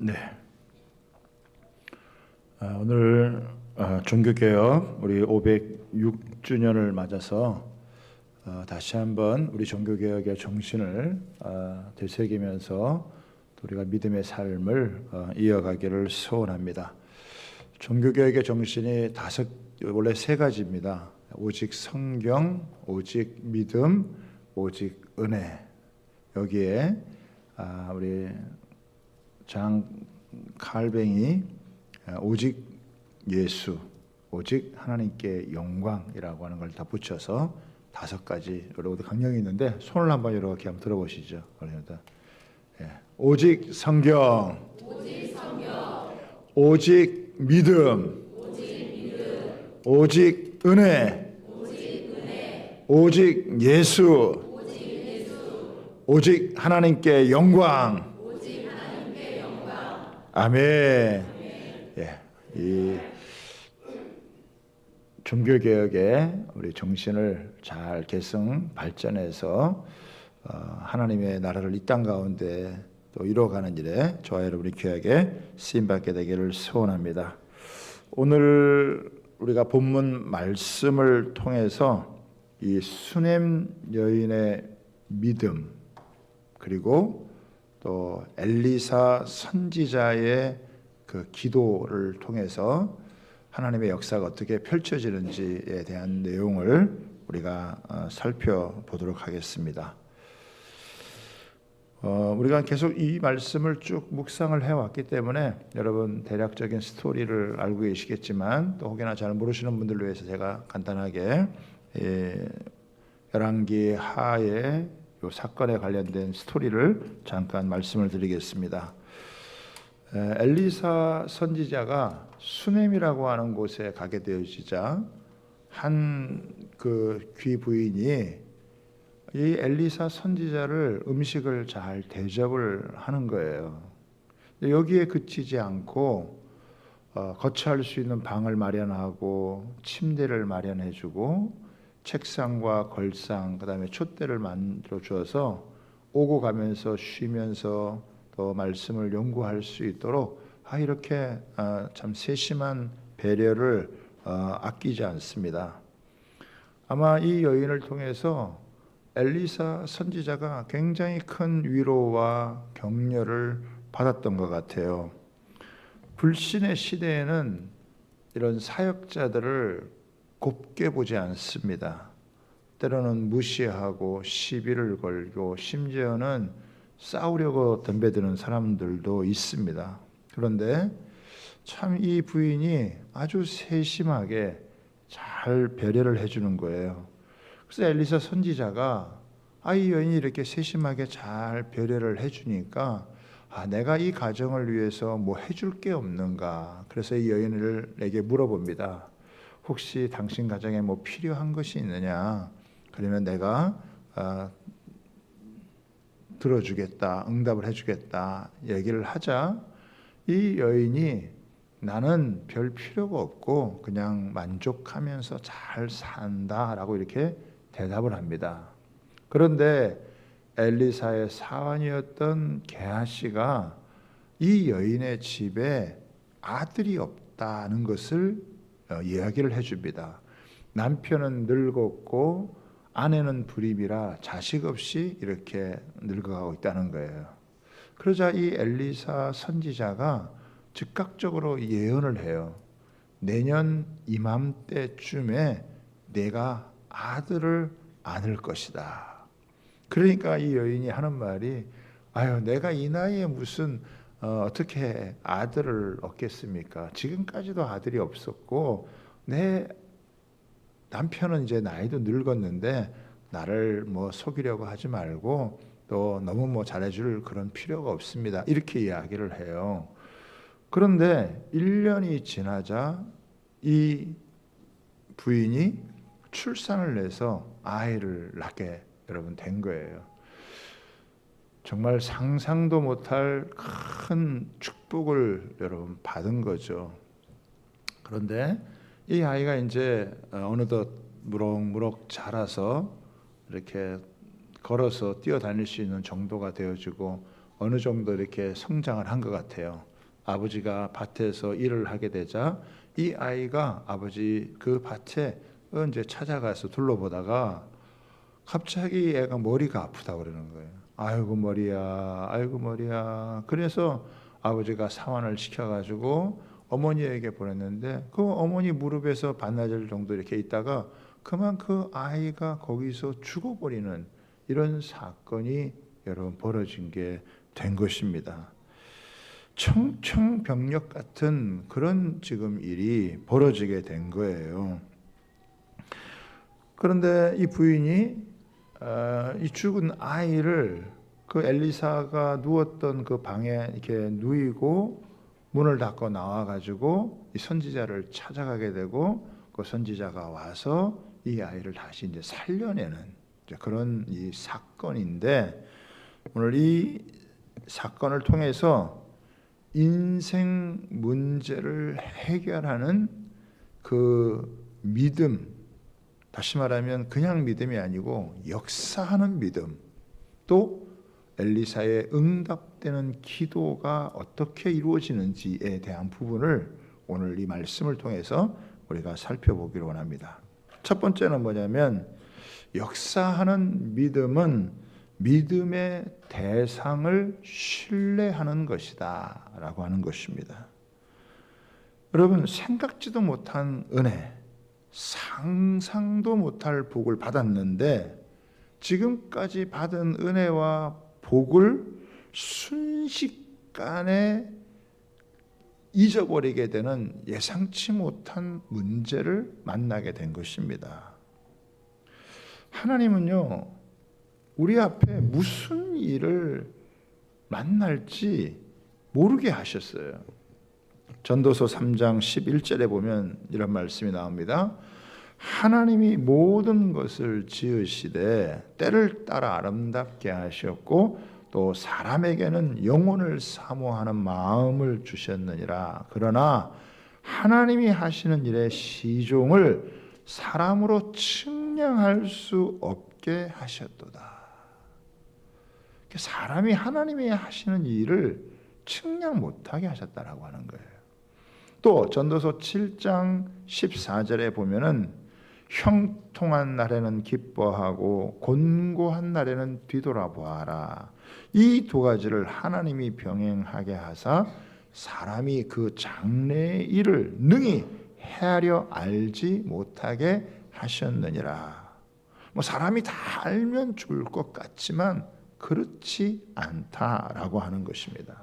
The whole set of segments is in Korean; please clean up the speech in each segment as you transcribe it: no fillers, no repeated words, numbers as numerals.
네. 오늘 종교개혁 우리 506주년을 맞아서 다시 한번 우리 종교개혁의 정신을 되새기면서 우리가 믿음의 삶을 이어가기를 소원합니다. 종교개혁의 정신이 원래 세 가지입니다. 오직 성경, 오직 믿음, 오직 은혜. 여기에 우리 장 칼뱅이 오직 예수, 오직 하나님께 영광이라고 하는 걸 덧붙여서 5가지 여러분들 강령이 있는데 손을 한번 이렇게 한번 들어보시죠. 오직 성경, 오직 믿음, 오직 은혜, 오직 예수, 오직 하나님께 영광. 아멘. 이 종교개혁의 우리 정신을 잘 계승 발전해서 하나님의 나라를 이 땅 가운데 또 이루어가는 일에 저와 여러분이 귀하게 쓰임받게 되기를 소원합니다. 오늘 우리가 본문 말씀을 통해서 이 수넴 여인의 믿음, 그리고 또 엘리사 선지자의 그 기도를 통해서 하나님의 역사가 어떻게 펼쳐지는지에 대한 내용을 우리가 살펴보도록 하겠습니다. 우리가 계속 이 말씀을 쭉 묵상을 해왔기 때문에 여러분 대략적인 스토리를 알고 계시겠지만 또 혹여나 잘 모르시는 분들을 위해서 제가 간단하게 열왕기 하의 이 사건에 관련된 스토리를 잠깐 말씀을 드리겠습니다. 엘리사 선지자가 수넴이라고 하는 곳에 가게 되어지자 한 그 귀부인이 이 엘리사 선지자를 음식을 잘 대접을 하는 거예요. 여기에 그치지 않고 거처할 수 있는 방을 마련하고 침대를 마련해주고 책상과 걸상, 그다음에 촛대를 만들어 주어서 오고 가면서 쉬면서 또 말씀을 연구할 수 있도록 이렇게 참 세심한 배려를 아끼지 않습니다. 아마 이 여인을 통해서 엘리사 선지자가 굉장히 큰 위로와 격려를 받았던 것 같아요. 불신의 시대에는 이런 사역자들을 곱게 보지 않습니다. 때로는 무시하고 시비를 걸고 심지어는 싸우려고 덤벼드는 사람들도 있습니다. 그런데 참 이 부인이 아주 세심하게 잘 배려를 해주는 거예요. 그래서 엘리사 선지자가 이 여인이 이렇게 세심하게 잘 배려를 해주니까 내가 이 가정을 위해서 뭐 해줄 게 없는가. 그래서 이 여인에게 물어봅니다. 혹시 당신 가정에 뭐 필요한 것이 있느냐? 그러면 내가 들어주겠다, 응답을 해주겠다 얘기를 하자 이 여인이 나는 별 필요가 없고 그냥 만족하면서 잘 산다라고 이렇게 대답을 합니다. 그런데 엘리사의 사환이었던 게하시가 이 여인의 집에 아들이 없다는 것을 이야기를 해줍니다. 남편은 늙었고 아내는 불임이라 자식 없이 이렇게 늙어가고 있다는 거예요. 그러자 이 엘리사 선지자가 즉각적으로 예언을 해요. 내년 이맘때쯤에 내가 아들을 안을 것이다. 그러니까 이 여인이 하는 말이 내가 이 나이에 무슨 어떻게 아들을 얻겠습니까? 지금까지도 아들이 없었고 내 남편은 이제 나이도 늙었는데 나를 뭐 속이려고 하지 말고 또 너무 잘해줄 그런 필요가 없습니다. 이렇게 이야기를 해요. 그런데 1년이 지나자 이 부인이 출산을 해서 아이를 낳게 여러분 된 거예요. 정말 상상도 못할 큰 축복을 여러분 받은 거죠. 그런데 이 아이가 이제 어느덧 무럭무럭 자라서 이렇게 걸어서 뛰어다닐 수 있는 정도가 되어지고 어느 정도 이렇게 성장을 한 것 같아요. 아버지가 밭에서 일을 하게 되자 이 아이가 아버지 그 밭에 이제 찾아가서 둘러보다가 갑자기 애가 머리가 아프다고 그러는 거예요. 아이고 머리야, 아이고 머리야. 그래서 아버지가 사환을 시켜가지고 어머니에게 보냈는데 그 어머니 무릎에서 반나절 정도 이렇게 있다가 그만 그 아이가 거기서 죽어버리는 이런 사건이 여러분 벌어진 게 된 것입니다. 청천벽력 같은 그런 지금 일이 벌어지게 된 거예요. 그런데 이 부인이 이 죽은 아이를 그 엘리사가 누웠던 그 방에 이렇게 누이고 문을 닫고 나와가지고 이 선지자를 찾아가게 되고 그 선지자가 와서 이 아이를 다시 이제 살려내는 그런 이 사건인데 오늘 이 사건을 통해서 인생 문제를 해결하는 그 믿음, 다시 말하면 그냥 믿음이 아니고 역사하는 믿음, 또 엘리사의 응답되는 기도가 어떻게 이루어지는지에 대한 부분을 오늘 이 말씀을 통해서 우리가 살펴보기를 원합니다. 첫 번째는 뭐냐면 역사하는 믿음은 믿음의 대상을 신뢰하는 것이다 라고 하는 것입니다. 여러분 생각지도 못한 은혜, 상상도 못할 복을 받았는데 지금까지 받은 은혜와 복을 순식간에 잊어버리게 되는 예상치 못한 문제를 만나게 된 것입니다. 하나님은요, 우리 앞에 무슨 일을 만날지 모르게 하셨어요. 전도서 3장 11절에 보면 이런 말씀이 나옵니다. 하나님이 모든 것을 지으시되 때를 따라 아름답게 하셨고 또 사람에게는 영혼을 사모하는 마음을 주셨느니라. 그러나 하나님이 하시는 일의 시종을 사람으로 측량할 수 없게 하셨도다. 사람이 하나님이 하시는 일을 측량 못하게 하셨다라고 하는 거예요. 또 전도서 7장 14절에 보면은 형통한 날에는 기뻐하고 곤고한 날에는 뒤돌아보아라. 이 두 가지를 하나님이 병행하게 하사 사람이 그 장래의 일을 능히 헤아려 알지 못하게 하셨느니라. 뭐 사람이 다 알면 좋을 것 같지만 그렇지 않다라고 하는 것입니다.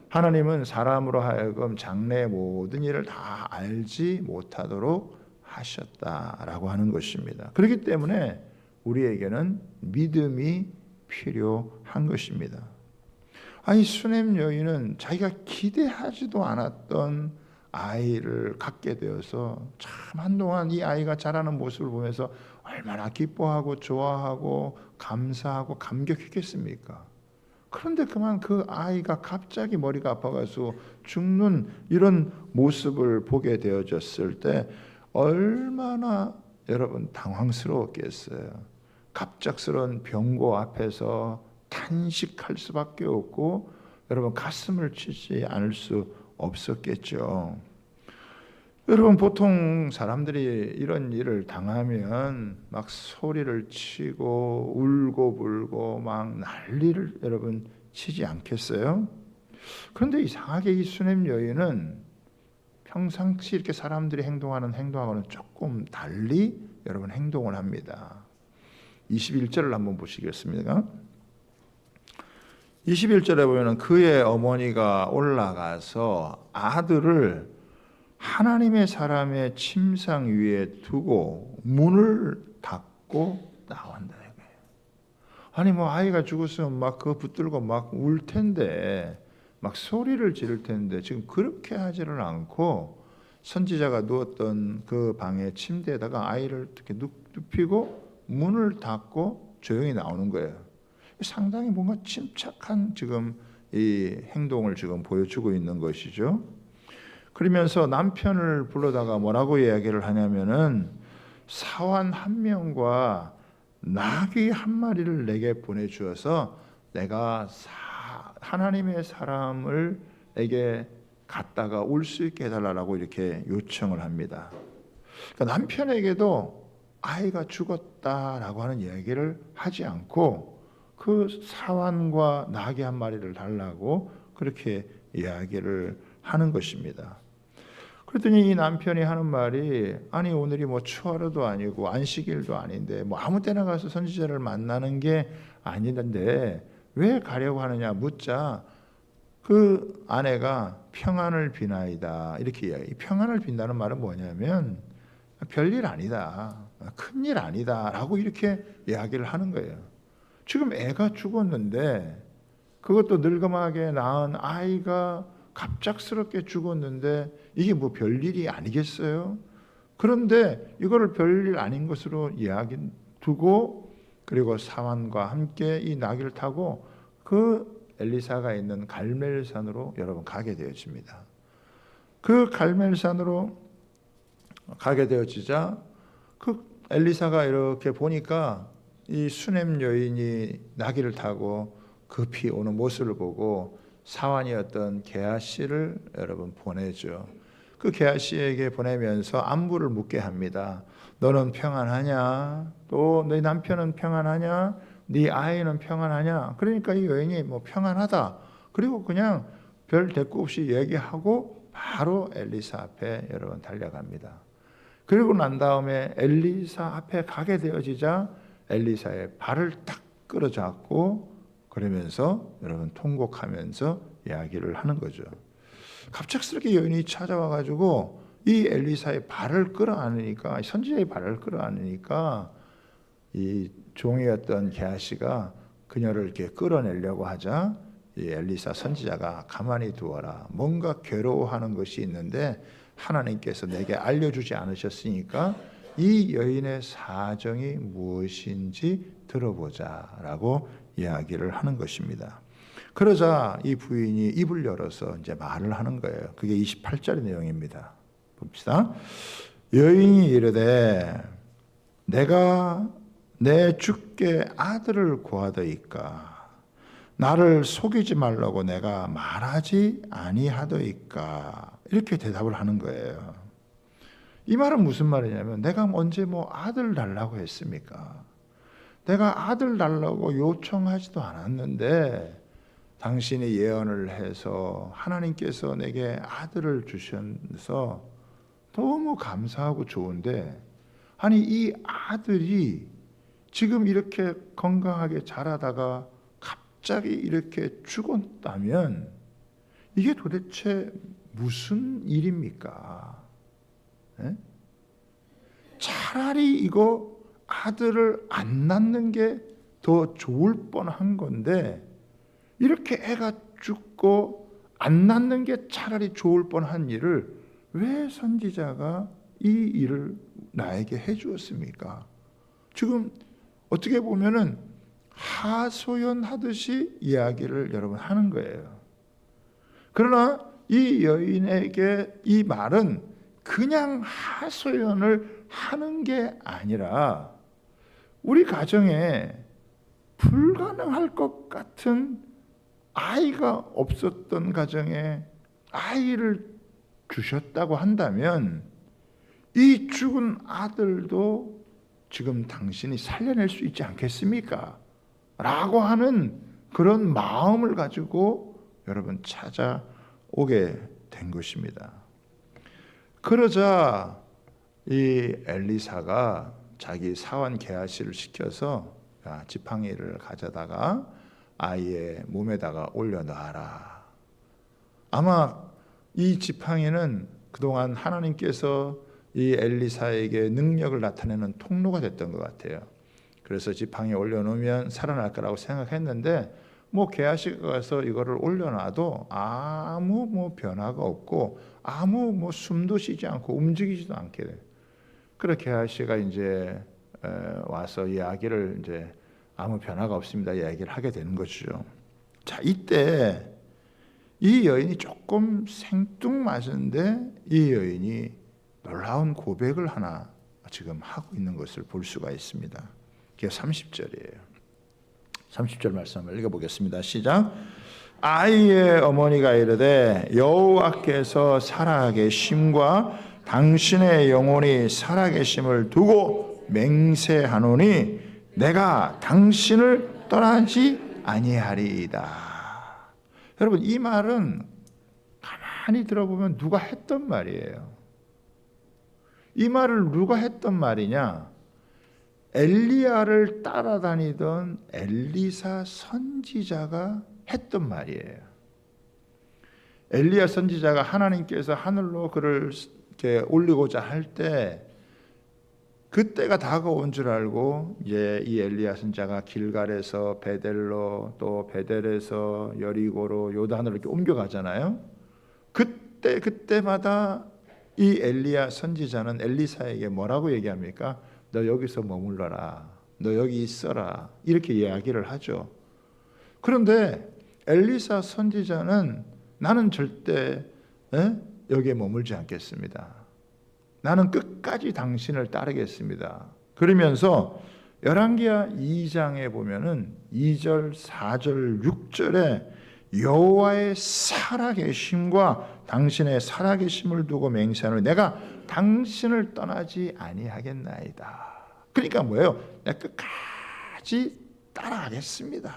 하나님은 사람으로 하여금 장래의 모든 일을 다 알지 못하도록 하셨다라고 하는 것입니다. 그렇기 때문에 우리에게는 믿음이 필요한 것입니다. 아니 수넴 여인은 자기가 기대하지도 않았던 아이를 갖게 되어서 참 한동안 이 아이가 자라는 모습을 보면서 얼마나 기뻐하고 좋아하고 감사하고 감격했겠습니까? 그런데 그만 그 아이가 갑자기 머리가 아파가지고 죽는 이런 모습을 보게 되어졌을 때 얼마나 여러분 당황스러웠겠어요. 갑작스러운 병고 앞에서 탄식할 수밖에 없고 여러분 가슴을 치지 않을 수 없었겠죠. 여러분 보통 사람들이 이런 일을 당하면 막 소리를 치고 울고 불고 막 난리를 여러분 치지 않겠어요? 그런데 이상하게 이 수넴 여인은 평상시 이렇게 사람들이 행동하는 행동하고는 조금 달리 여러분 행동을 합니다. 21절을 한번 보시겠습니다. 21절에 보면 그의 어머니가 올라가서 아들을 하나님의 사람의 침상 위에 두고 문을 닫고 나온다. 아니 뭐 아이가 죽었으면 막 그거 붙들고 막 울 텐데 막 소리를 지를 텐데 지금 그렇게 하지를 않고 선지자가 누웠던 그 방의 침대에다가 아이를 이렇게 눕히고 문을 닫고 조용히 나오는 거예요. 상당히 뭔가 침착한 지금 이 행동을 지금 보여주고 있는 것이죠. 그러면서 남편을 불러다가 뭐라고 이야기를 하냐면은 사환 한 명과 나귀 한 마리를 내게 보내주어서 내가 하나님의 사람을 에게 갔다가 올 수 있게 해달라고 이렇게 요청을 합니다. 그러니까 남편에게도 아이가 죽었다라고 하는 이야기를 하지 않고 그 사환과 나귀 한 마리를 달라고 그렇게 이야기를 하는 것입니다. 그랬더니 이 남편이 하는 말이, 아니 오늘이 뭐 추하루도 아니고 안식일도 아닌데 뭐 아무 때나 가서 선지자를 만나는 게 아닌데 왜 가려고 하느냐 묻자 그 아내가 평안을 비나이다 이렇게 이야기해요. 평안을 빈다는 말은 뭐냐면 별일 아니다, 큰일 아니다 라고 이렇게 이야기를 하는 거예요. 지금 애가 죽었는데, 그것도 늙음하게 낳은 아이가 갑작스럽게 죽었는데 이게 뭐 별일이 아니겠어요? 그런데 이거를 별일 아닌 것으로 이야기 두고, 그리고 사환과 함께 이 나귀를 타고 그 엘리사가 있는 갈멜산으로 여러분 가게 되어집니다. 그 갈멜산으로 가게 되어지자 그 엘리사가 이렇게 보니까 이 수넴 여인이 나귀를 타고 급히 오는 모습을 보고 사환이었던 게하시를 여러분 보내죠. 그 게하시에게 보내면서 안부를 묻게 합니다. 너는 평안하냐? 또 네 남편은 평안하냐? 네 아이는 평안하냐? 그러니까 이 여인이 뭐 평안하다. 그리고 그냥 별 대꾸 없이 얘기하고 바로 엘리사 앞에 여러분 달려갑니다. 그리고 난 다음에 엘리사 앞에 가게 되어지자 엘리사의 발을 딱 끌어잡고 그러면서 여러분 통곡하면서 이야기를 하는 거죠. 갑작스럽게 여인이 찾아와 가지고 이 엘리사의 발을 끌어안으니까, 선지자의 발을 끌어안으니까 이 종이었던 게하시가 그녀를 이렇게 끌어내려고 하자 이 엘리사 선지자가 가만히 두어라, 뭔가 괴로워하는 것이 있는데 하나님께서 내게 알려주지 않으셨으니까 이 여인의 사정이 무엇인지 들어보자라고 이야기를 하는 것입니다. 그러자 이 부인이 입을 열어서 이제 말을 하는 거예요. 그게 28절의 내용입니다. 봅시다. 여인이 이르되 내가 내 주께 아들을 구하더이까 나를 속이지 말라고 내가 말하지 아니하더이까 이렇게 대답을 하는 거예요. 이 말은 무슨 말이냐면, 내가 언제 뭐 아들 달라고 했습니까? 내가 아들 달라고 요청하지도 않았는데 당신이 예언을 해서 하나님께서 내게 아들을 주셔서 너무 감사하고 좋은데, 아니 이 아들이 지금 이렇게 건강하게 자라다가 갑자기 이렇게 죽었다면 이게 도대체 무슨 일입니까? 네? 차라리 이거 아들을 안 낳는 게 더 좋을 뻔한 건데 이렇게 애가 죽고 안 낳는 게 차라리 좋을 뻔한 일을 왜 선지자가 이 일을 나에게 해주었습니까? 지금 어떻게 보면은 하소연하듯이 이야기를 여러분 하는 거예요. 그러나 이 여인에게 이 말은 그냥 하소연을 하는 게 아니라 우리 가정에 불가능할 것 같은 아이가 없었던 가정에 아이를 주셨다고 한다면 이 죽은 아들도 지금 당신이 살려낼 수 있지 않겠습니까? 라고 하는 그런 마음을 가지고 여러분 찾아오게 된 것입니다. 그러자 이 엘리사가 자기 사환 게하시를 시켜서 지팡이를 가져다가 아이의 몸에다가 올려놔라. 아마 이 지팡이는 그동안 하나님께서 이 엘리사에게 능력을 나타내는 통로가 됐던 것 같아요. 그래서 지팡이에 올려놓으면 살아날 거라고 생각했는데 뭐 게하시가 가서 이거를 올려놔도 아무 뭐 변화가 없고 아무 뭐 숨도 쉬지 않고 움직이지도 않게 돼요. 그래서 게하시가 이제 와서 이야기를 이제 아무 변화가 없습니다 이야기를 하게 되는 것이죠. 자, 이때 이 여인이 조금 생뚱맞은데 이 여인이 놀라운 고백을 하나 지금 하고 있는 것을 볼 수가 있습니다. 그게 30절이에요. 30절 말씀 한번 읽어보겠습니다. 시작. 아이의 어머니가 이르되 여호와께서 살아계심과 당신의 영혼이 살아계심을 두고 맹세하노니 내가 당신을 떠나지 아니하리이다. 여러분, 이 말은 가만히 들어보면 누가 했던 말이에요. 이 말을 누가 했던 말이냐? 엘리야를 따라다니던 엘리사 선지자가 했던 말이에요. 엘리야 선지자가 하나님께서 하늘로 그를 이렇게 올리고자 할 때 그때가 다가온 줄 알고 이제 이 엘리야 선지자가 길갈에서 베델로 또 베델에서 여리고로 요단으로 이렇게 옮겨가잖아요. 그때마다 이 엘리야 선지자는 엘리사에게 뭐라고 얘기합니까? 너 여기서 머물러라. 너 여기 있어라. 이렇게 이야기를 하죠. 그런데 엘리사 선지자는 나는 절대 여기에 머물지 않겠습니다. 나는 끝까지 당신을 따르겠습니다. 그러면서 열왕기하 2장에 보면은 2절, 4절, 6절에 여호와의 살아계심과 당신의 살아계심을 두고 맹세하노니 내가 당신을 떠나지 아니하겠나이다. 그러니까 뭐예요? 내가 끝까지 따라가겠습니다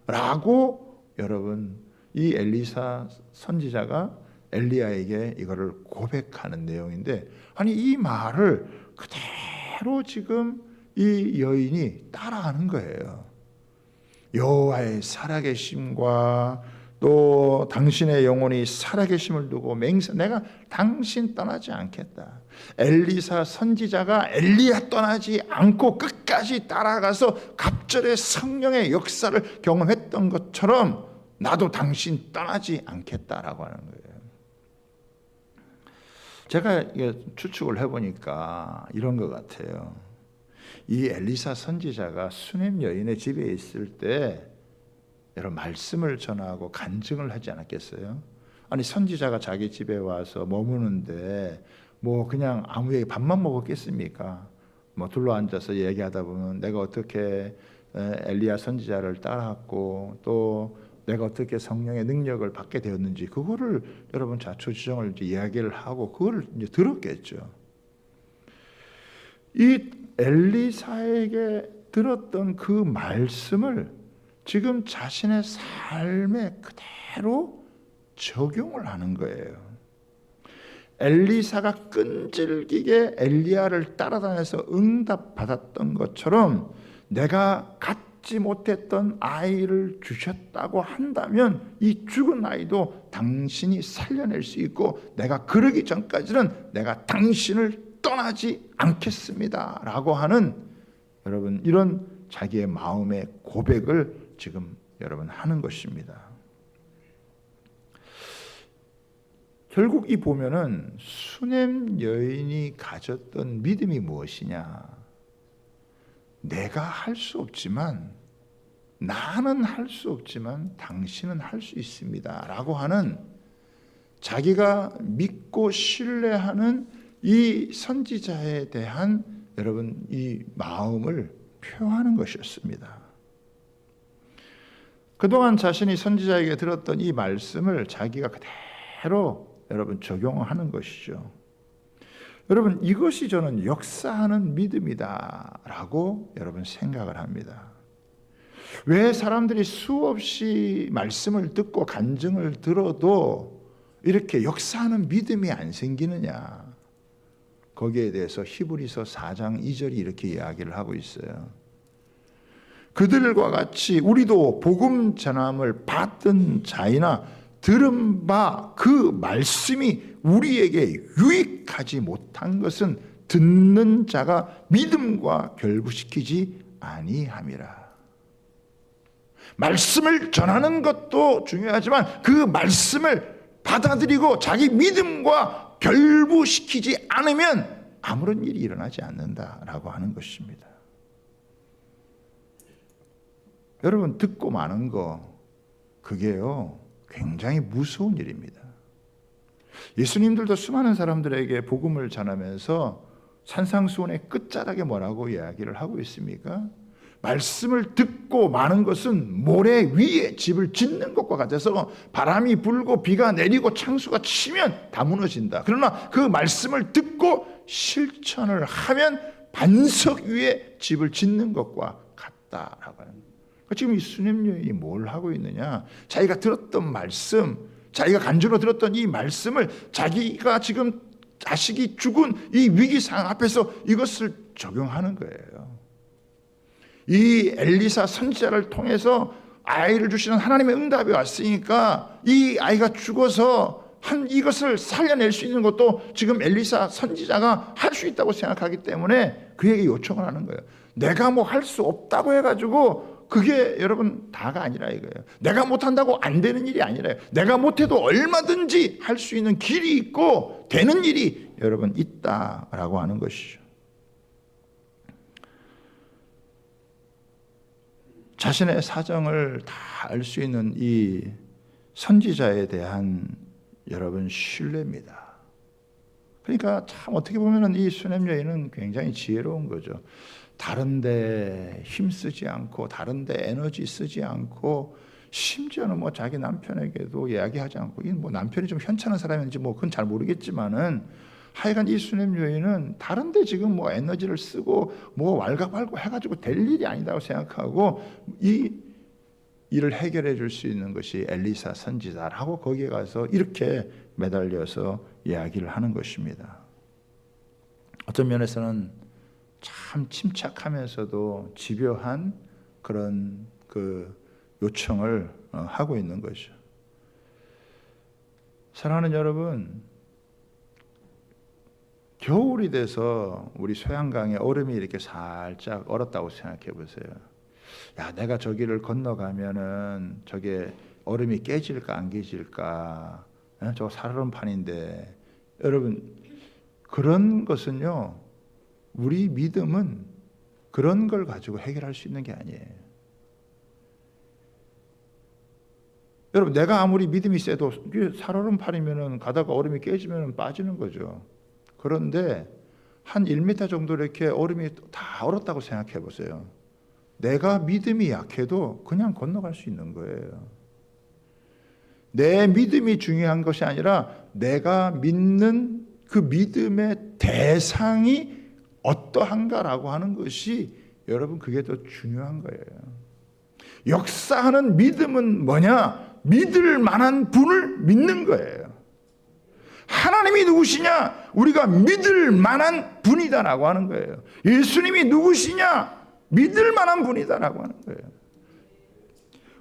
라고 여러분 이 엘리사 선지자가 엘리야에게 이거를 고백하는 내용인데, 아니 이 말을 그대로 지금 이 여인이 따라하는 거예요. 여호와의 살아계심과 또 당신의 영혼이 살아계심을 두고 맹세, 내가 당신 떠나지 않겠다. 엘리사 선지자가 엘리야 떠나지 않고 끝까지 따라가서 갑절의 성령의 역사를 경험했던 것처럼 나도 당신 떠나지 않겠다라고 하는 거예요. 제가 추측을 해보니까 이런 것 같아요. 이 엘리사 선지자가 수넴 여인의 집에 있을 때 여러 말씀을 전하고 간증을 하지 않았겠어요? 아니 선지자가 자기 집에 와서 머무는데 뭐 그냥 아무 얘기 밥만 먹었겠습니까? 뭐 둘러앉아서 얘기하다 보면 내가 어떻게 엘리야 선지자를 따라왔고 또 내가 어떻게 성령의 능력을 받게 되었는지 그거를 여러분 자초지종을 이제 이야기를 하고 그거를 이제 들었겠죠. 이 엘리사에게 들었던 그 말씀을 지금 자신의 삶에 그대로 적용을 하는 거예요. 엘리사가 끈질기게 엘리야를 따라다녀서 응답받았던 것처럼 내가 갖지 못했던 아이를 주셨다고 한다면 이 죽은 아이도 당신이 살려낼 수 있고 내가 그러기 전까지는 내가 당신을 떠나지 않겠습니다 라고 하는 여러분 이런 자기의 마음의 고백을 지금 여러분 하는 것입니다. 결국 이 보면은 수넴 여인이 가졌던 믿음이 무엇이냐? 내가 할 수 없지만 나는 할 수 없지만 당신은 할 수 있습니다 라고 하는 자기가 믿고 신뢰하는 이 선지자에 대한 여러분 이 마음을 표하는 것이었습니다. 그동안 자신이 선지자에게 들었던 이 말씀을 자기가 그대로 여러분 적용하는 것이죠. 여러분 이것이 저는 역사하는 믿음이다라고 여러분 생각을 합니다. 왜 사람들이 수없이 말씀을 듣고 간증을 들어도 이렇게 역사하는 믿음이 안 생기느냐? 거기에 대해서 히브리서 4장 2절이 이렇게 이야기를 하고 있어요. 그들과 같이 우리도 복음 전함을 받던 자이나 들은 바 그 말씀이 우리에게 유익하지 못한 것은 듣는 자가 믿음과 결부시키지 아니함이라. 말씀을 전하는 것도 중요하지만 그 말씀을 받아들이고 자기 믿음과 결부시키지 않으면 아무런 일이 일어나지 않는다라고 하는 것입니다. 여러분 듣고 마는 거 그게요 굉장히 무서운 일입니다. 예수님들도 수많은 사람들에게 복음을 전하면서 산상수훈의 끝자락에 뭐라고 이야기를 하고 있습니까? 말씀을 듣고 마는 것은 모래 위에 집을 짓는 것과 같아서 바람이 불고 비가 내리고 창수가 치면 다 무너진다. 그러나 그 말씀을 듣고 실천을 하면 반석 위에 집을 짓는 것과 같다라고 하는 거예요. 지금 이 수냄 여인이 뭘 하고 있느냐? 자기가 들었던 말씀, 자기가 간증으로 들었던 이 말씀을 자기가 지금 자식이 죽은 이 위기 상황 앞에서 이것을 적용하는 거예요. 이 엘리사 선지자를 통해서 아이를 주시는 하나님의 응답이 왔으니까 이 아이가 죽어서 이것을 살려낼 수 있는 것도 지금 엘리사 선지자가 할 수 있다고 생각하기 때문에 그에게 요청을 하는 거예요. 내가 뭐 할 수 없다고 해가지고 그게 여러분 다가 아니라 이거예요. 내가 못한다고 안 되는 일이 아니라요. 내가 못해도 얼마든지 할 수 있는 길이 있고 되는 일이 여러분 있다라고 하는 것이죠. 자신의 사정을 다 알 수 있는 이 선지자에 대한 여러분 신뢰입니다. 그러니까 참 어떻게 보면 이 수냄 여인은 굉장히 지혜로운 거죠. 다른데 힘쓰지 않고 다른데 에너지 쓰지 않고 심지어는 뭐 자기 남편에게도 이야기하지 않고 이 뭐 남편이 좀 현찮은 사람인지 뭐 그건 잘 모르겠지만은 하여간 이 수냄 여인은 다른데 지금 뭐 에너지를 쓰고 뭐 왈가왈부 해가지고 될 일이 아니다고 생각하고 이 일을 해결해 줄 수 있는 것이 엘리사 선지자라고 거기에 가서 이렇게 매달려서 이야기를 하는 것입니다. 어떤 면에서는 참 침착하면서도 집요한 그런 그 요청을 하고 있는 거죠. 사랑하는 여러분, 겨울이 돼서 우리 소양강에 얼음이 이렇게 살짝 얼었다고 생각해 보세요. 야, 내가 저기를 건너가면은 저게 얼음이 깨질까 안 깨질까? 저거 살얼음판인데. 여러분, 그런 것은요, 우리 믿음은 그런 걸 가지고 해결할 수 있는 게 아니에요. 여러분, 내가 아무리 믿음이 세도 살얼음판이면은 가다가 얼음이 깨지면 빠지는 거죠. 그런데 한 1m 정도 이렇게 얼음이 다 얼었다고 생각해 보세요. 내가 믿음이 약해도 그냥 건너갈 수 있는 거예요. 내 믿음이 중요한 것이 아니라 내가 믿는 그 믿음의 대상이 어떠한가라고 하는 것이 여러분 그게 더 중요한 거예요. 역사하는 믿음은 뭐냐? 믿을 만한 분을 믿는 거예요. 하나님이 누구시냐? 우리가 믿을 만한 분이다라고 하는 거예요. 예수님이 누구시냐? 믿을 만한 분이다라고 하는 거예요.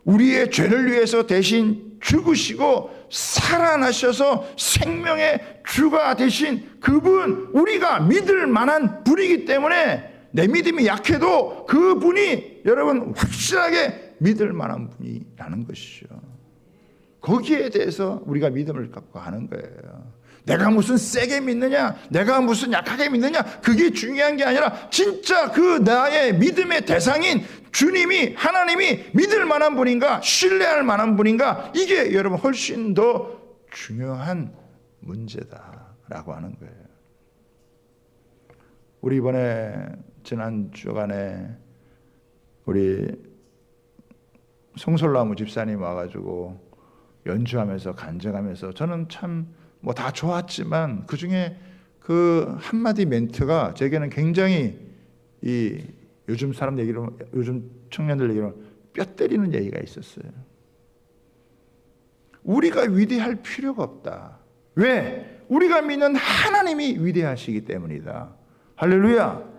우리의 죄를 위해서 대신 죽으시고 살아나셔서 생명의 주가 되신 그분, 우리가 믿을 만한 분이기 때문에 내 믿음이 약해도 그분이 여러분 확실하게 믿을 만한 분이라는 것이죠. 거기에 대해서 우리가 믿음을 갖고 하는 거예요. 내가 무슨 세게 믿느냐, 내가 무슨 약하게 믿느냐, 그게 중요한 게 아니라 진짜 그 나의 믿음의 대상인 주님이, 하나님이 믿을 만한 분인가, 신뢰할 만한 분인가, 이게 여러분 훨씬 더 중요한 문제다라고 하는 거예요. 우리 이번에 지난 주간에 우리 송솔나무 집사님 와가지고 연주하면서 간증하면서 저는 참 뭐 다 좋았지만 그 중에 그 한마디 멘트가 제게는 굉장히 이 요즘 사람 얘기로, 요즘 청년들 얘기로 뼈 때리는 얘기가 있었어요. 우리가 위대할 필요가 없다. 왜? 우리가 믿는 하나님이 위대하시기 때문이다. 할렐루야.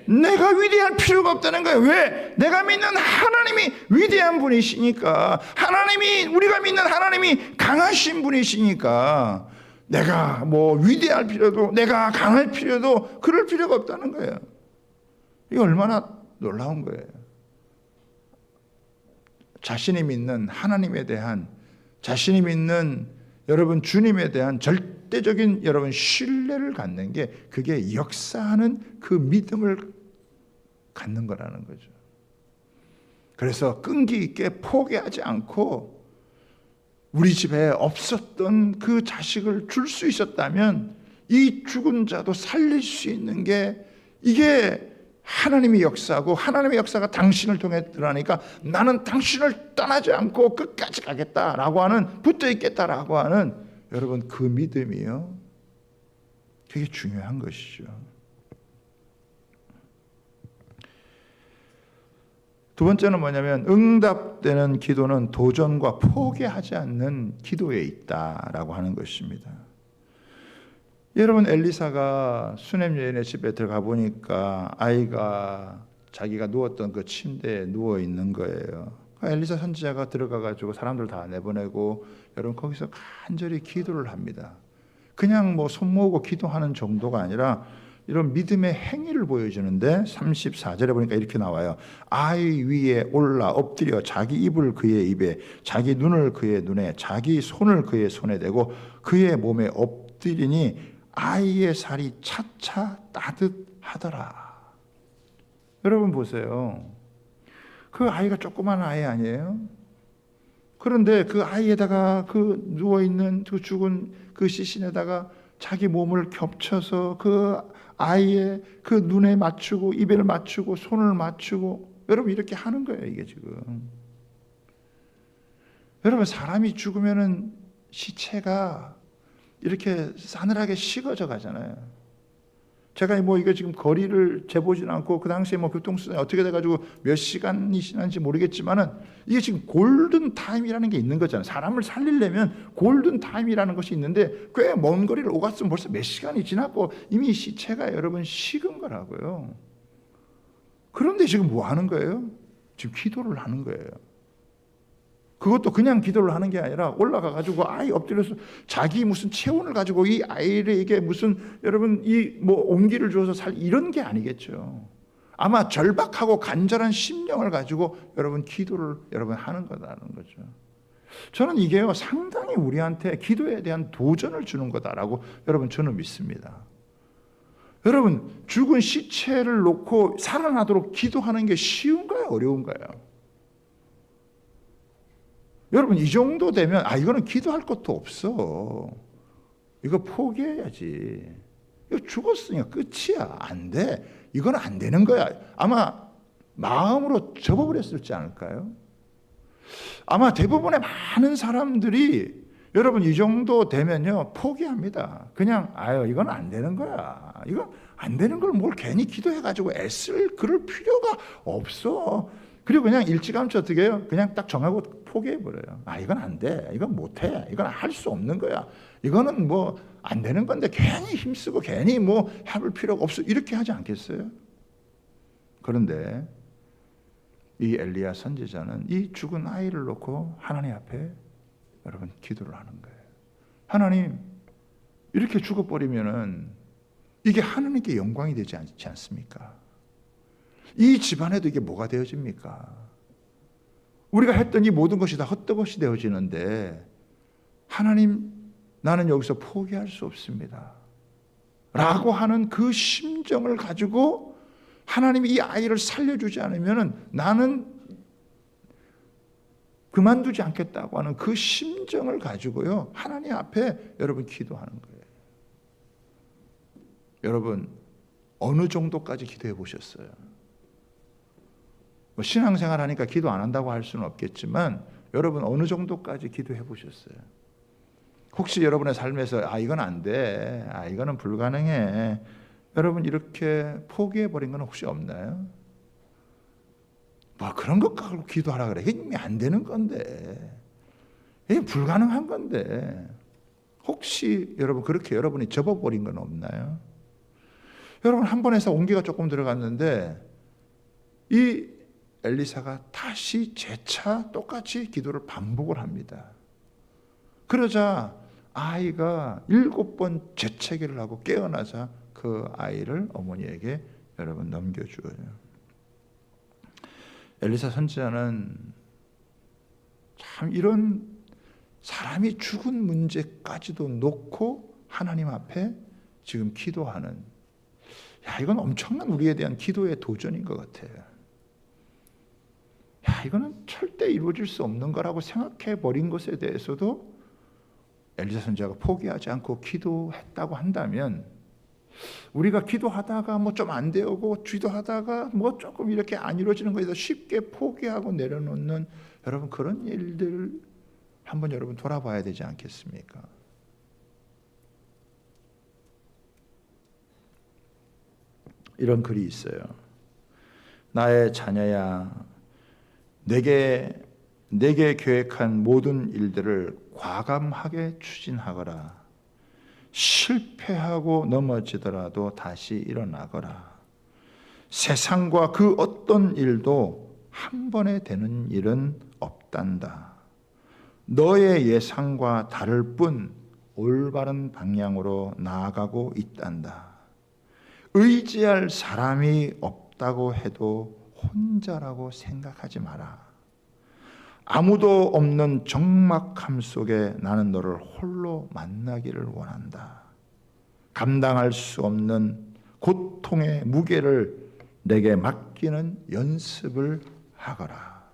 내가 위대할 필요가 없다는 거예요. 왜? 내가 믿는 하나님이 위대한 분이시니까, 하나님이, 우리가 믿는 하나님이 강하신 분이시니까 내가 뭐 위대할 필요도, 내가 강할 필요도 그럴 필요가 없다는 거예요. 이게 얼마나 놀라운 거예요. 자신이 믿는 하나님에 대한, 자신이 믿는 여러분 주님에 대한 절대적인 여러분 신뢰를 갖는 게, 그게 역사하는 그 믿음을 갖는 거라는 거죠. 그래서 끈기 있게 포기하지 않고 우리 집에 없었던 그 자식을 줄 수 있었다면 이 죽은 자도 살릴 수 있는 게, 이게 하나님이 역사하고 하나님의 역사가 당신을 통해 드러나니까 나는 당신을 떠나지 않고 끝까지 가겠다라고 하는, 붙어 있겠다라고 하는, 여러분 그 믿음이요, 되게 중요한 것이죠. 두 번째는 뭐냐면, 응답되는 기도는 도전과 포기하지 않는 기도에 있다라고 하는 것입니다. 여러분, 엘리사가 수넴 여인의 집에 들어가 보니까 아이가 자기가 누웠던 그 침대에 누워 있는 거예요. 엘리사 선지자가 들어가 가지고 사람들 다 내보내고, 여러분 거기서 간절히 기도를 합니다. 그냥 뭐 손 모으고 기도하는 정도가 아니라 이런 믿음의 행위를 보여주는데, 34절에 보니까 이렇게 나와요. 아이 위에 올라 엎드려 자기 입을 그의 입에, 자기 눈을 그의 눈에, 자기 손을 그의 손에 대고 그의 몸에 엎드리니 아이의 살이 차차 따뜻하더라. 여러분 보세요. 그 아이가 조그만 아이 아니에요? 그런데 그 아이에다가 그 누워있는 그 죽은 그 시신에다가 자기 몸을 겹쳐서 그 아이의 그 눈에 맞추고 입에 맞추고 손을 맞추고, 여러분 이렇게 하는 거예요. 이게 지금 여러분, 사람이 죽으면은 시체가 이렇게 싸늘하게 식어져 가잖아요. 제가 뭐 이거 지금 거리를 재보진 않고 그 당시에 뭐 교통수단이 어떻게 돼가지고 몇 시간이 지난지 모르겠지만은, 이게 지금 골든 타임이라는 게 있는 거잖아요. 사람을 살리려면 골든 타임이라는 것이 있는데, 꽤 먼 거리를 오갔으면 벌써 몇 시간이 지났고 이미 시체가 여러분 식은 거라고요. 그런데 지금 뭐 하는 거예요? 지금 기도를 하는 거예요. 그것도 그냥 기도를 하는 게 아니라 올라가 가지고 아이 엎드려서 자기 무슨 체온을 가지고 이 아이에게 무슨, 여러분 이 뭐 온기를 주어서 이런 게 아니겠죠. 아마 절박하고 간절한 심령을 가지고 여러분 기도를 여러분 하는 거다라는 거죠. 저는 이게요, 상당히 우리한테 기도에 대한 도전을 주는 거다라고 여러분 저는 믿습니다. 여러분, 죽은 시체를 놓고 살아나도록 기도하는 게 쉬운가요, 어려운가요? 여러분, 이 정도 되면 이거는 기도할 것도 없어. 이거 포기해야지. 이거 죽었으니까 끝이야. 안 돼. 이건 안 되는 거야. 아마 마음으로 접어버렸을지 않을까요? 아마 대부분의 많은 사람들이 여러분 이 정도 되면요 포기합니다. 그냥 이건 안 되는 거야. 이건 안 되는 걸 뭘 괜히 기도해가지고 애쓸 그럴 필요가 없어. 그리고 그냥 일찌감치 어떻게 해요? 그냥 딱 정하고 포기해버려요. 이건 안 돼. 이건 못해. 이건 할 수 없는 거야. 이거는 뭐 안 되는 건데 괜히 힘쓰고 괜히 뭐 해볼 필요가 없어. 이렇게 하지 않겠어요? 그런데 이 엘리야 선지자는 이 죽은 아이를 놓고 하나님 앞에 여러분 기도를 하는 거예요. 하나님, 이렇게 죽어버리면은 이게 하나님께 영광이 되지 않지 않습니까? 이 집안에도 이게 뭐가 되어집니까? 우리가 했던 이 모든 것이 다 헛되것이 되어지는데, 하나님, 나는 여기서 포기할 수 없습니다 라고 하는 그 심정을 가지고 하나님이 이 아이를 살려주지 않으면 나는 그만두지 않겠다고 하는 그 심정을 가지고요 하나님 앞에 여러분 기도하는 거예요. 여러분, 어느 정도까지 기도해 보셨어요? 뭐 신앙생활 하니까 기도 안 한다고 할 수는 없겠지만, 여러분 어느 정도까지 기도해 보셨어요? 혹시 여러분의 삶에서 이건 안 돼, 이거는 불가능해, 여러분 이렇게 포기해 버린 건 혹시 없나요? 뭐 그런 것 갖고 기도하라 그래. 이게 안 되는 건데, 이게 불가능한 건데, 혹시 여러분 그렇게 여러분이 접어버린 건 없나요? 여러분, 한 번에서 온기가 조금 들어갔는데 이 엘리사가 다시 재차 똑같이 기도를 반복을 합니다. 그러자 아이가 7번 재채기를 하고 깨어나자 그 아이를 어머니에게 여러분 넘겨주어요. 엘리사 선지자는 참 이런 사람이 죽은 문제까지도 놓고 하나님 앞에 지금 기도하는, 이건 엄청난 우리에 대한 기도의 도전인 것 같아요. 이거는 절대 이루어질 수 없는 거라고 생각해 버린 것에 대해서도 엘리사 선지자가 포기하지 않고 기도했다고 한다면, 우리가 기도하다가 뭐 좀 안 되고 기도하다가 뭐 조금 이렇게 안 이루어지는 거에서 쉽게 포기하고 내려놓는 여러분 그런 일들 한번 여러분 돌아봐야 되지 않겠습니까? 이런 글이 있어요. 나의 자녀야, 내게 계획한 모든 일들을 과감하게 추진하거라. 실패하고 넘어지더라도 다시 일어나거라. 세상과 그 어떤 일도 한 번에 되는 일은 없단다. 너의 예상과 다를 뿐 올바른 방향으로 나아가고 있단다. 의지할 사람이 없다고 해도 혼자라고 생각하지 마라. 아무도 없는 적막함 속에 나는 너를 홀로 만나기를 원한다. 감당할 수 없는 고통의 무게를 내게 맡기는 연습을 하거라.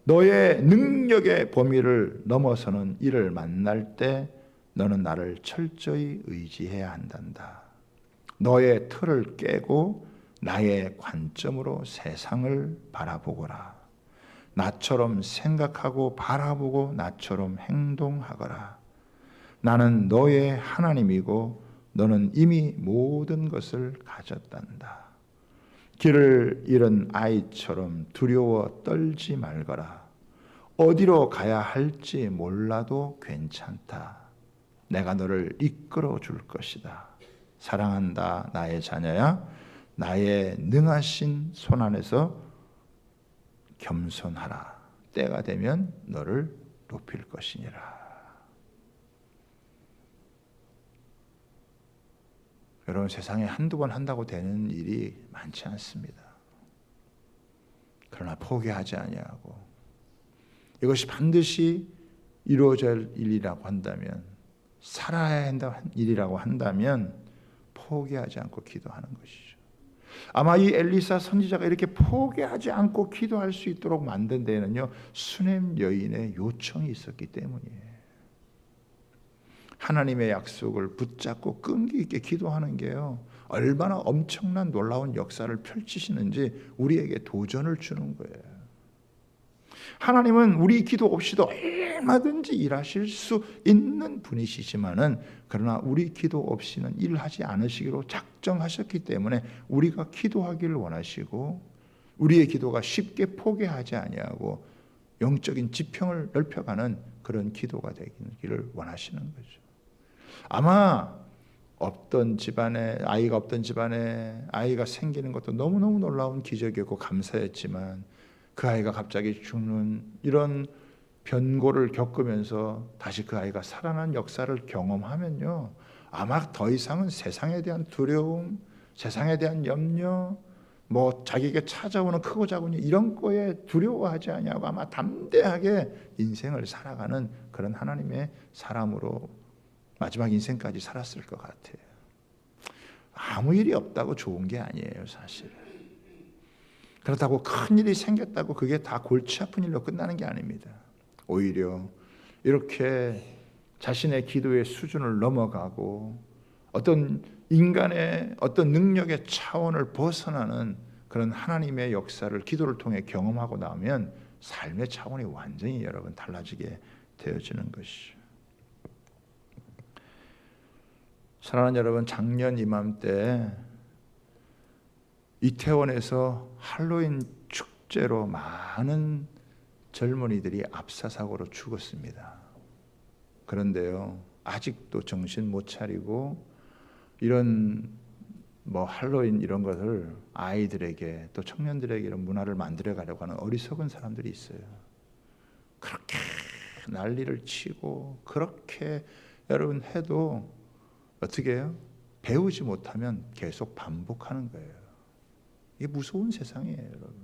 너의 능력의 범위를 넘어서는 이를 만날 때 너는 나를 철저히 의지해야 한단다. 너의 틀을 깨고 나의 관점으로 세상을 바라보거라. 나처럼 생각하고 바라보고 나처럼 행동하거라. 나는 너의 하나님이고 너는 이미 모든 것을 가졌단다. 길을 잃은 아이처럼 두려워 떨지 말거라. 어디로 가야 할지 몰라도 괜찮다. 내가 너를 이끌어 줄 것이다. 사랑한다 나의 자녀야. 나의 능하신 손 안에서 겸손하라. 때가 되면 너를 높일 것이니라. 여러분 세상에 한두 번 한다고 되는 일이 많지 않습니다. 그러나 포기하지 아니하고 이것이 반드시 이루어질 일이라고 한다면, 살아야 한다는 일이라고 한다면 포기하지 않고 기도하는 것이죠. 아마 이 엘리사 선지자가 이렇게 포기하지 않고 기도할 수 있도록 만든 데에는요, 수넴 여인의 요청이 있었기 때문이에요. 하나님의 약속을 붙잡고 끈기 있게 기도하는 게요, 얼마나 엄청난 놀라운 역사를 펼치시는지 우리에게 도전을 주는 거예요. 하나님은 우리 기도 없이도 얼마든지 일하실 수 있는 분이시지만은, 그러나 우리 기도 없이는 일하지 않으시기로 작정하셨기 때문에 우리가 기도하기를 원하시고, 우리의 기도가 쉽게 포기하지 아니하고 영적인 지평을 넓혀가는 그런 기도가 되기를 원하시는 거죠. 아마 없던 집안에, 아이가 없던 집안에 아이가 생기는 것도 너무너무 놀라운 기적이었고 감사했지만, 그 아이가 갑자기 죽는 이런 변고를 겪으면서 다시 그 아이가 살아난 역사를 경험하면요, 아마 더 이상은 세상에 대한 두려움, 세상에 대한 염려, 뭐 자기에게 찾아오는 크고 작은 일, 이런 거에 두려워하지 아니하고 아마 담대하게 인생을 살아가는 그런 하나님의 사람으로 마지막 인생까지 살았을 것 같아요. 아무 일이 없다고 좋은 게 아니에요, 사실. 그렇다고 큰 일이 생겼다고 그게 다 골치 아픈 일로 끝나는 게 아닙니다. 오히려 이렇게 자신의 기도의 수준을 넘어가고 어떤 인간의 어떤 능력의 차원을 벗어나는 그런 하나님의 역사를 기도를 통해 경험하고 나면 삶의 차원이 완전히 여러분 달라지게 되어지는 것이죠. 사랑하는 여러분, 작년 이맘때 이태원에서 할로윈 축제로 많은 젊은이들이 압사사고로 죽었습니다. 그런데요, 아직도 정신 못 차리고 이런 뭐 할로윈 이런 것을 아이들에게 또 청년들에게 이런 문화를 만들어 가려고 하는 어리석은 사람들이 있어요. 그렇게 난리를 치고 그렇게 여러분 해도 어떻게 해요? 배우지 못하면 계속 반복하는 거예요. 이게 무서운 세상이에요, 여러분.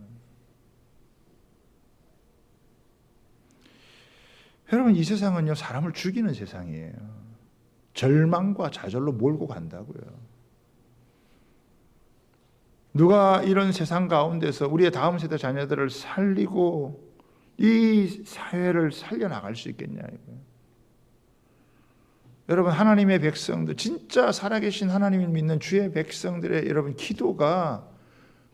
여러분, 이 세상은요, 사람을 죽이는 세상이에요. 절망과 좌절로 몰고 간다고요. 누가 이런 세상 가운데서 우리의 다음 세대 자녀들을 살리고 이 사회를 살려나갈 수 있겠냐, 이거예요. 여러분 하나님의 백성들, 진짜 살아계신 하나님을 믿는 주의 백성들의 여러분 기도가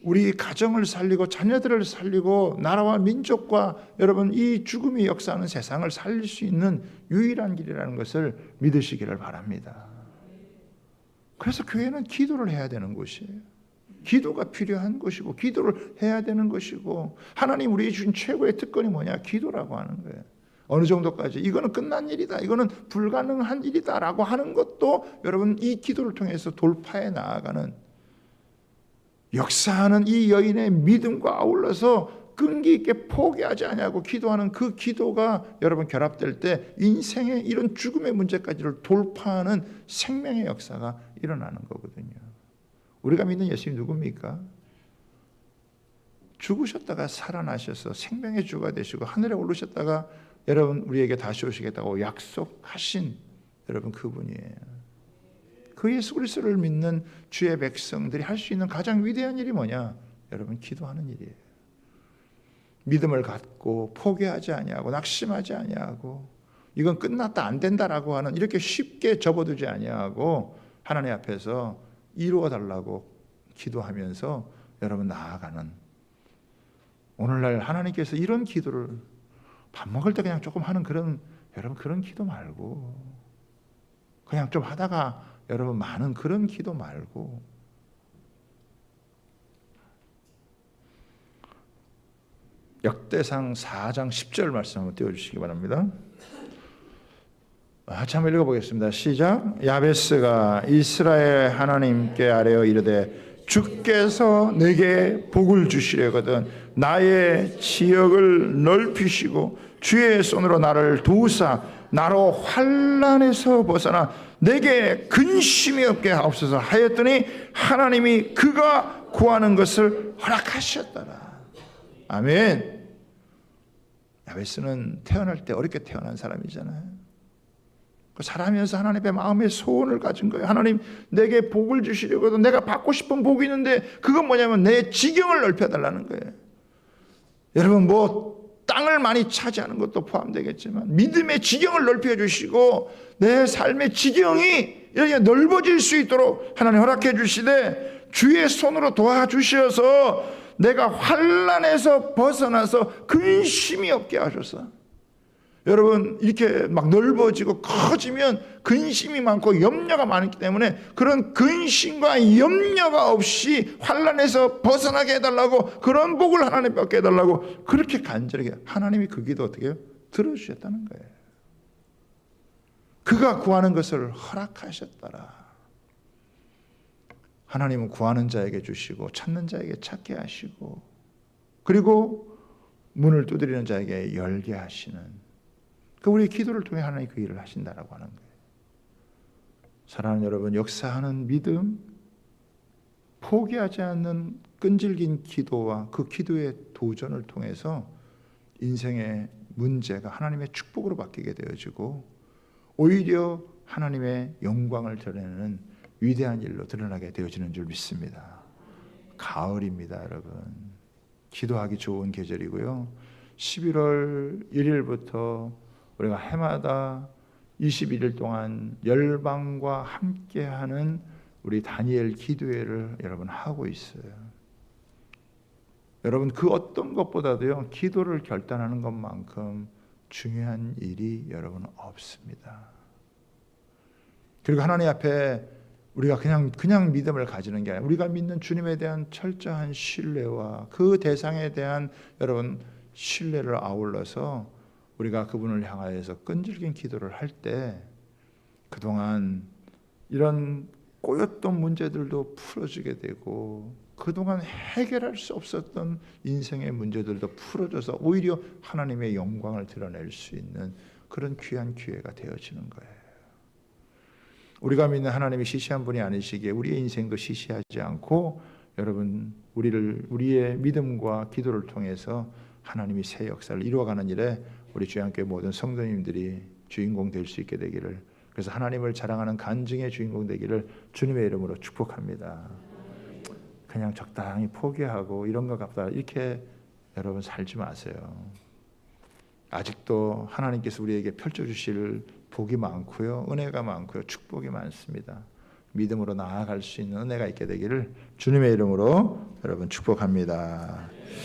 우리 가정을 살리고 자녀들을 살리고 나라와 민족과 여러분 이 죽음이 역사하는 세상을 살릴 수 있는 유일한 길이라는 것을 믿으시기를 바랍니다. 그래서 교회는 기도를 해야 되는 곳이에요. 기도가 필요한 것이고 기도를 해야 되는 것이고, 하나님 우리에게 주신 최고의 특권이 뭐냐? 기도라고 하는 거예요. 어느 정도까지 이거는 끝난 일이다, 이거는 불가능한 일이다 라고 하는 것도 여러분 이 기도를 통해서 돌파해 나아가는, 역사하는 이 여인의 믿음과 아울러서 끈기 있게 포기하지 아니하고 기도하는 그 기도가 여러분 결합될 때 인생의 이런 죽음의 문제까지를 돌파하는 생명의 역사가 일어나는 거거든요. 우리가 믿는 예수님 누굽니까? 죽으셨다가 살아나셔서 생명의 주가 되시고 하늘에 오르셨다가 여러분 우리에게 다시 오시겠다고 약속하신 여러분 그분이에요. 그 예수 그리스도를 믿는 주의 백성들이 할 수 있는 가장 위대한 일이 뭐냐? 여러분 기도하는 일이에요. 믿음을 갖고 포기하지 아니하고 낙심하지 아니하고 이건 끝났다 안 된다라고 하는 이렇게 쉽게 접어두지 아니하고 하나님 앞에서 이루어 달라고 기도하면서 여러분 나아가는, 오늘날 하나님께서 이런 기도를 밥 먹을 때 그냥 조금 하는 그런, 여러분 그런 기도 말고, 그냥 좀 하다가 여러분 많은 그런 기도 말고, 역대상 4장 10절 말씀 한번 띄워주시기 바랍니다. 한번 읽어보겠습니다. 시작. 야베스가 이스라엘 하나님께 아뢰어 이르되 주께서 내게 복을 주시려거든 나의 지역을 넓히시고 주의 손으로 나를 도우사 나로 환난에서 벗어나 내게 근심이 없게 하옵소서 하였더니 하나님이 그가 구하는 것을 허락하셨더라. 아멘. 야베스는 태어날 때 어렵게 태어난 사람이잖아요. 살아면서 하나님의 마음의 소원을 가진 거예요. 하나님 내게 복을 주시려거든 내가 받고 싶은 복이 있는데 그건 뭐냐면 내 지경을 넓혀달라는 거예요. 여러분 뭐 땅을 많이 차지하는 것도 포함되겠지만 믿음의 지경을 넓혀주시고 내 삶의 지경이 이렇게 넓어질 수 있도록 하나님 허락해 주시되 주의 손으로 도와주셔서 내가 환난에서 벗어나서 근심이 없게 하셔서, 여러분 이렇게 막 넓어지고 커지면 근심이 많고 염려가 많기 때문에 그런 근심과 염려가 없이 환난에서 벗어나게 해달라고, 그런 복을 하나님 받게 해달라고 그렇게 간절하게 하나님이 그 기도 어떻게 해요? 들어주셨다는 거예요. 그가 구하는 것을 허락하셨더라. 하나님은 구하는 자에게 주시고 찾는 자에게 찾게 하시고 그리고 문을 두드리는 자에게 열게 하시는, 그 우리 기도를 통해 하나님이 그 일을 하신다라고 하는 거예요. 사랑하는 여러분, 역사하는 믿음, 포기하지 않는 끈질긴 기도와 그 기도의 도전을 통해서 인생의 문제가 하나님의 축복으로 바뀌게 되어지고 오히려 하나님의 영광을 드러내는 위대한 일로 드러나게 되어지는 줄 믿습니다. 가을입니다, 여러분. 기도하기 좋은 계절이고요. 11월 1일부터 우리가 해마다 21일 동안 열방과 함께하는 우리 다니엘 기도회를 여러분 하고 있어요. 여러분 그 어떤 것보다도요 기도를 결단하는 것만큼 중요한 일이 여러분 없습니다. 그리고 하나님 앞에 우리가 그냥 믿음을 가지는 게 아니라 우리가 믿는 주님에 대한 철저한 신뢰와 그 대상에 대한 여러분 신뢰를 아울러서 우리가 그분을 향하여서 끈질긴 기도를 할 때 그동안 이런 꼬였던 문제들도 풀어지게 되고 그동안 해결할 수 없었던 인생의 문제들도 풀어져서 오히려 하나님의 영광을 드러낼 수 있는 그런 귀한 기회가 되어지는 거예요. 우리가 믿는 하나님이 시시한 분이 아니시기에 우리의 인생도 시시하지 않고 여러분 우리의 믿음과 기도를 통해서 하나님이 새 역사를 이루어가는 일에 우리 주양교회 모든 성도님들이 주인공 될 수 있게 되기를, 그래서 하나님을 자랑하는 간증의 주인공 되기를 주님의 이름으로 축복합니다. 그냥 적당히 포기하고 이런 것 같다 이렇게 여러분 살지 마세요. 아직도 하나님께서 우리에게 펼쳐주실 복이 많고요, 은혜가 많고요, 축복이 많습니다. 믿음으로 나아갈 수 있는 은혜가 있게 되기를 주님의 이름으로 여러분 축복합니다.